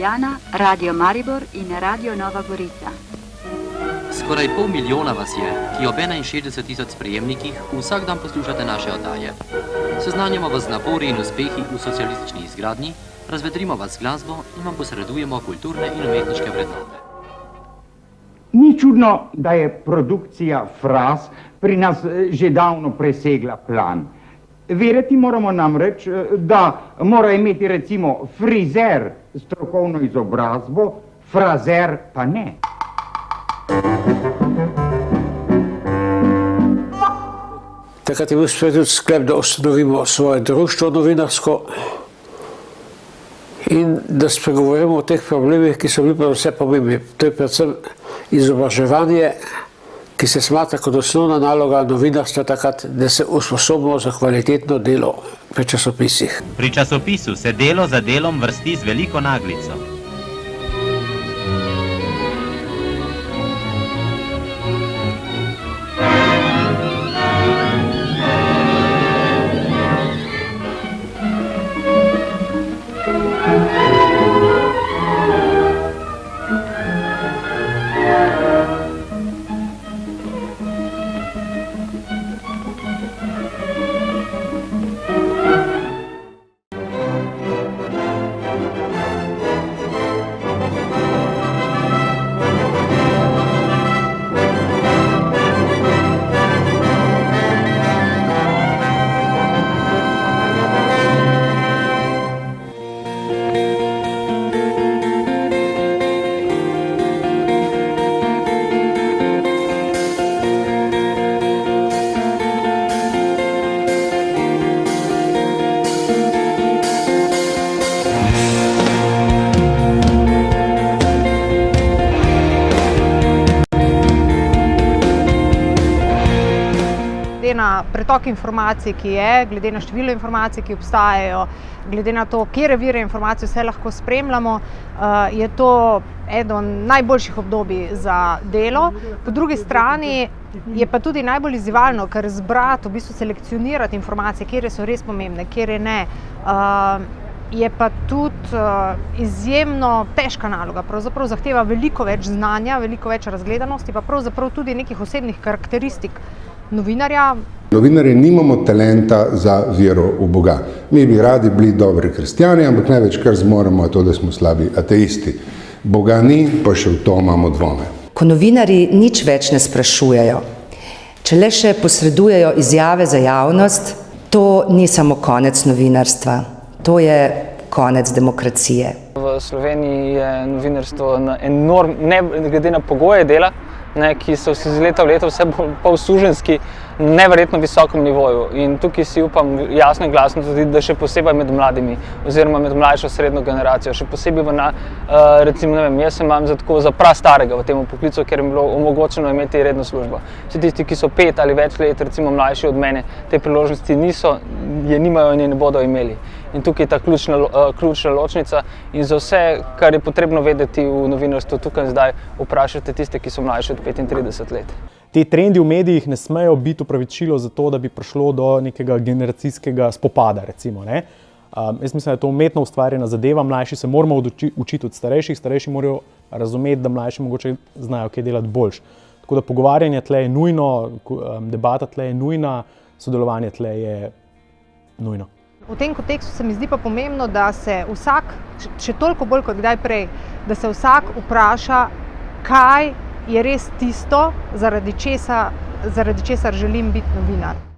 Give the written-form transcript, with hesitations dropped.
Ljubljana, Radio Maribor in Radio Nova Gorica. Skoraj 500 000 vas je, ki ob 61 000 sprejemnikih vsak dan poslušate naše oddaje. Seznanjamo vas z napori in uspehi v socialistični izgradnji, razvedrimo vas z glasbo in vam posredujemo kulturne in umetniške vrednote. Ni čudno, da je produkcija fraz pri nas že davno presegla plan. Verjeti moramo namreč, da mora imeti recimo frizer strokovno izobrazbo, frazer pa ne. Takrat je bil sprejet tudi sklep, da ustanovimo svoje društvo novinarsko in da spregovorimo o teh problemih, ki so bili pa vse pomembni. To je predvsem izobraževanje, ki se smatra kot osnovna naloga novinarstva takrat, da se usposobimo za kvalitetno delo pri časopisih. Pri časopisu se delo za delom vrsti z veliko naglico. Glede na pretok informacij, ki je, glede na število informacij, ki obstajajo, glede na to, katere vire informacij vse lahko spremljamo, je to eno najboljših obdobij za delo. Po drugi strani je pa tudi najbolj izzivalno, ker zbrati, v bistvu selekcionirati informacije, katere so res pomembne, katere ne, je pa tudi izjemno težka naloga. Pravzaprav zahteva veliko več znanja, veliko več razgledanosti, pa pravzaprav tudi nekih osebnih karakteristik novinarja. Novinarji nimamo talenta za vero v Boga. Mi bi radi bili dobri kristjani, ampak največ, kar zmoremo, je to, da smo slabi ateisti. Boga ni, pa še v to imamo dvome. Ko novinarji nič več ne sprašujejo, če le še posredujejo izjave za javnost, to ni samo konec novinarstva, to je konec demokracije. V Sloveniji je novinarstvo ne glede na pogoje dela, ki so iz leta v leto vse bolj suženjski, neverjetno visokem nivoju. In tukaj si upam jasno in glasno tudi, da še posebej med mladimi oziroma med mlajšo srednjo generacijo, še posebej recimo, ne vem, jaz imam za prastarega v tem poklicu, ker je bilo omogočeno imeti redno službo. Vsi tisti, ki so 5 ali več let recimo mlajši od mene, te priložnosti nimajo in je ne bodo imeli. In tukaj je ta ključna ločnica in za vse, kar je potrebno vedeti v novinarstvu tukaj zdaj, vprašajte tiste, ki so mlajši od 35 let. Ti trendi v medijih ne smejo biti opravičilo za to, da bi prišlo do nekega generacijskega spopada, recimo, ne. Jaz mislim, da je to umetno ustvarjena zadeva, mlajši se moramo učiti od starejših, starejši morajo razumeti, da mlajši mogoče znajo kaj delati boljše. Tako da pogovarjanje tle je nujno, debata tle je nujna, sodelovanje tle je nujno. V tem kontekstu se mi zdi pa pomembno, da se vsak, še toliko bolj kot kdaj prej, da se vsak vpraša, kaj je res tisto, zaradi česar želim biti novinar.